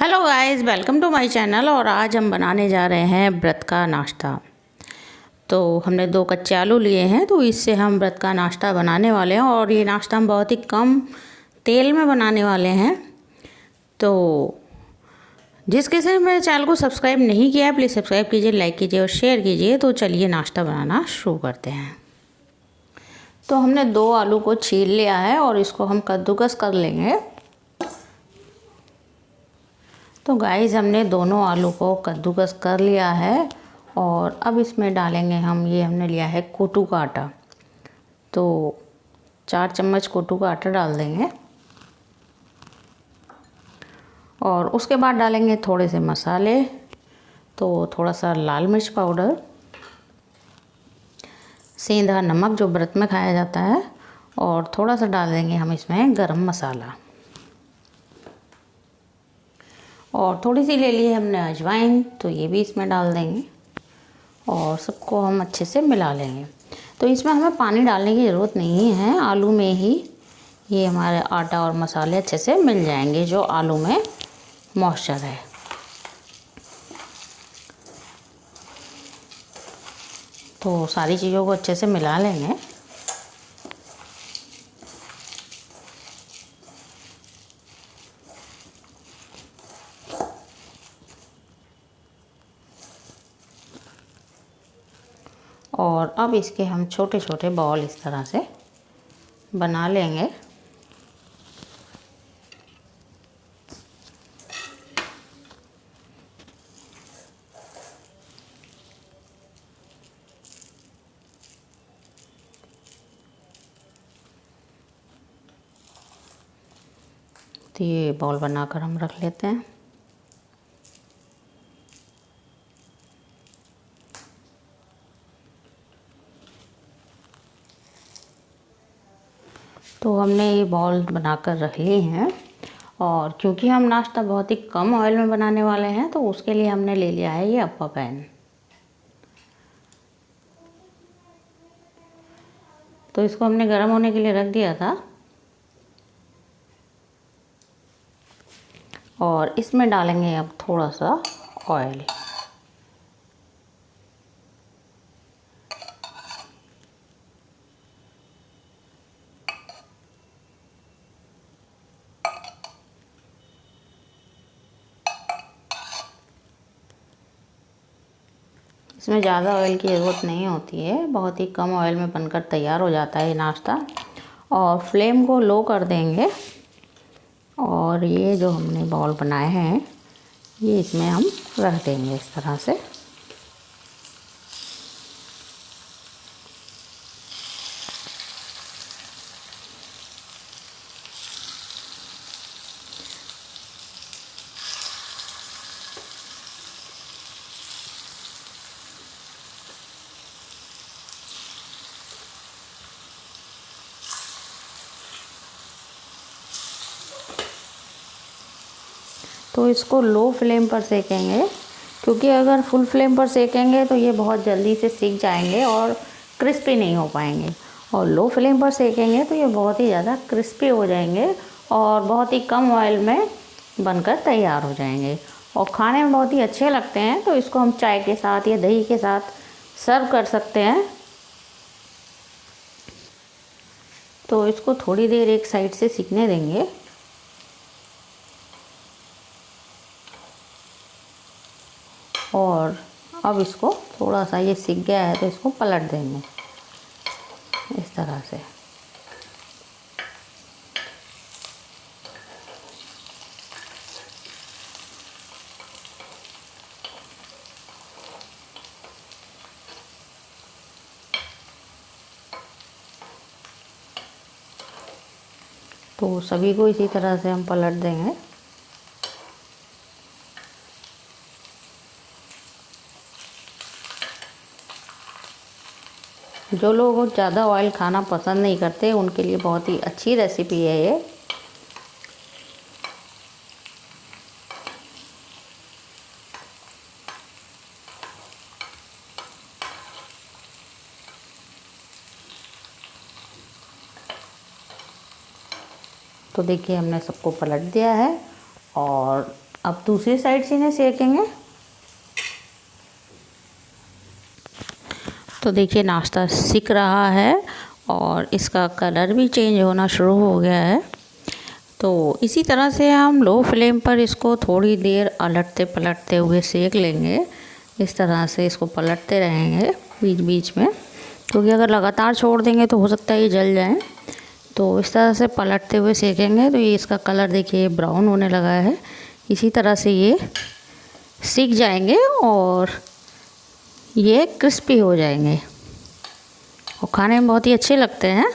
Hello guys, welcome to my channel. और आज हम बनाने जा रहे हैं व्रत का नाश्ता। तो हमने 2 कच्चे आलू लिए हैं, तो इससे हम व्रत का नाश्ता बनाने वाले हैं। और ये नाश्ता हम बहुत ही कम तेल में बनाने वाले हैं। तो जिस किसी ने मेरे चैनल को सब्सक्राइब नहीं किया है, प्लीज़ सब्सक्राइब कीजिए, लाइक कीजिए और शेयर कीजिए। तो चलिए नाश्ता बनाना शुरू करते हैं। तो हमने 2 आलू को छील लिया है और इसको हम कद्दूकस कर लेंगे। तो गाइस, हमने दोनों आलू को कद्दूकस कर लिया है और अब इसमें डालेंगे हम, ये हमने लिया है कोटू का आटा। तो 4 चम्मच कोटू का आटा डाल देंगे और उसके बाद डालेंगे थोड़े से मसाले। तो थोड़ा सा लाल मिर्च पाउडर, सेंधा नमक जो व्रत में खाया जाता है, और थोड़ा सा डाल देंगे हम इसमें गरम मसाला। और थोड़ी सी ले ली है हमने अजवाइन, तो ये भी इसमें डाल देंगे और सबको हम अच्छे से मिला लेंगे। तो इसमें हमें पानी डालने की ज़रूरत नहीं है, आलू में ही ये हमारे आटा और मसाले अच्छे से मिल जाएंगे, जो आलू में मॉइस्चर है। तो सारी चीज़ों को अच्छे से मिला लेंगे। और अब इसके हम छोटे छोटे बॉल इस तरह से बना लेंगे। तो ये बॉल बनाकर हम रख लेते हैं। तो हमने ये बॉल बनाकर रख लिए हैं। और क्योंकि हम नाश्ता बहुत ही कम ऑयल में बनाने वाले हैं, तो उसके लिए हमने ले लिया है ये अप्पा पैन। तो इसको हमने गर्म होने के लिए रख दिया था और इसमें डालेंगे अब थोड़ा सा ऑयल। इसमें ज़्यादा ऑयल की ज़रूरत नहीं होती है, बहुत ही कम ऑयल में बनकर तैयार हो जाता है ये नाश्ता। और फ्लेम को लो कर देंगे और ये जो हमने बॉल बनाए हैं ये इसमें हम रख देंगे इस तरह से। तो इसको लो फ्लेम पर सेकेंगे, क्योंकि अगर फुल फ्लेम पर सेकेंगे तो ये बहुत जल्दी से सीख जाएंगे और क्रिस्पी नहीं हो पाएंगे। और लो फ्लेम पर सेकेंगे तो ये बहुत ही ज़्यादा क्रिस्पी हो जाएंगे और बहुत ही कम ऑयल में बनकर तैयार हो जाएंगे और खाने में बहुत ही अच्छे लगते हैं। तो इसको हम चाय के साथ या दही के साथ सर्व कर सकते हैं। तो इसको थोड़ी देर एक साइड से सीखने देंगे। और अब इसको थोड़ा सा ये सिक गया है तो इसको पलट देंगे इस तरह से। तो सभी को इसी तरह से हम पलट देंगे। जो लोग ज़्यादा ऑयल खाना पसंद नहीं करते उनके लिए बहुत ही अच्छी रेसिपी है ये। तो देखिए हमने सबको पलट दिया है और अब दूसरी साइड से इन्हें सेकेंगे। तो देखिए नाश्ता सिक रहा है और इसका कलर भी चेंज होना शुरू हो गया है। तो इसी तरह से हम लो फ्लेम पर इसको थोड़ी देर अलटते पलटते हुए सेक लेंगे। इस तरह से इसको पलटते रहेंगे बीच बीच में, क्योंकि अगर लगातार छोड़ देंगे तो हो सकता है ये जल जाए। तो इस तरह से पलटते हुए सेकेंगे तो ये इसका कलर देखिए ब्राउन होने लगा है। इसी तरह से ये सीख जाएंगे और ये क्रिस्पी हो जाएंगे और खाने में बहुत ही अच्छे लगते हैं।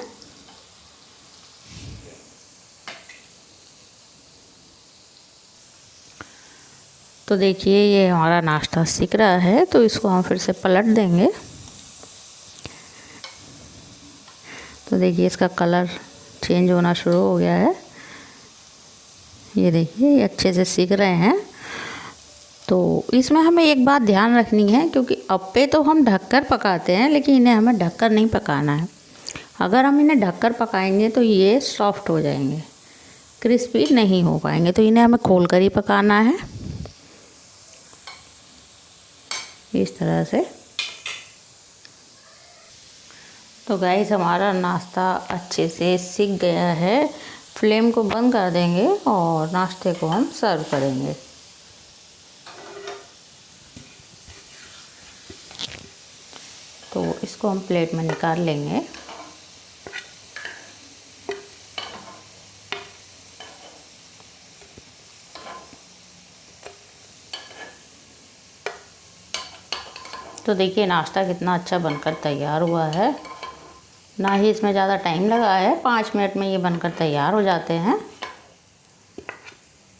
तो देखिए ये हमारा नाश्ता सिक रहा है, तो इसको हम फिर से पलट देंगे। तो देखिए इसका कलर चेंज होना शुरू हो गया है। ये देखिए ये अच्छे से सिक रहे हैं। तो इसमें हमें एक बात ध्यान रखनी है, क्योंकि अप्पे तो हम ढककर पकाते हैं, लेकिन इन्हें हमें ढककर नहीं पकाना है। अगर हम इन्हें ढककर पकाएंगे तो ये सॉफ्ट हो जाएंगे, क्रिस्पी नहीं हो पाएंगे। तो इन्हें हमें खोलकर ही पकाना है इस तरह से। तो गाइस हमारा नाश्ता अच्छे से सिक गया है। फ्लेम को बंद कर देंगे और नाश्ते को हम सर्व करेंगे। तो इसको हम प्लेट में निकाल लेंगे। तो देखिए नाश्ता कितना अच्छा बनकर तैयार हुआ है। ना ही इसमें ज़्यादा टाइम लगा है, 5 मिनट में ये बनकर तैयार हो जाते हैं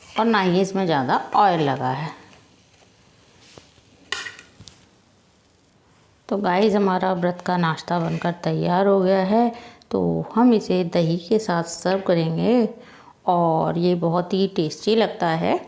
और ना ही इसमें ज़्यादा ऑयल लगा है। तो गाइस हमारा व्रत का नाश्ता बनकर तैयार हो गया है। तो हम इसे दही के साथ सर्व करेंगे और ये बहुत ही टेस्टी लगता है।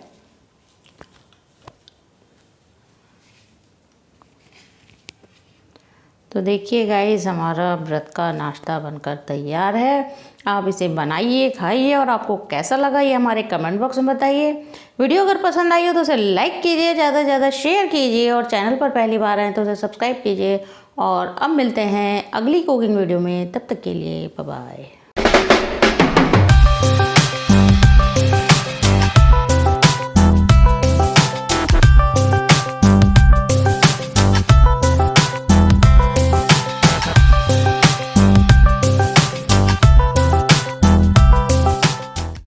तो देखिए गाइस हमारा व्रत का नाश्ता बनकर तैयार है। आप इसे बनाइए, खाइए और आपको कैसा लगा ये हमारे कमेंट बॉक्स में बताइए। वीडियो अगर पसंद आई हो तो उसे लाइक कीजिए, ज़्यादा से ज़्यादा शेयर कीजिए और चैनल पर पहली बार आए तो उसे सब्सक्राइब कीजिए। और अब मिलते हैं अगली कुकिंग वीडियो में, तब तक के लिए बाय बाय।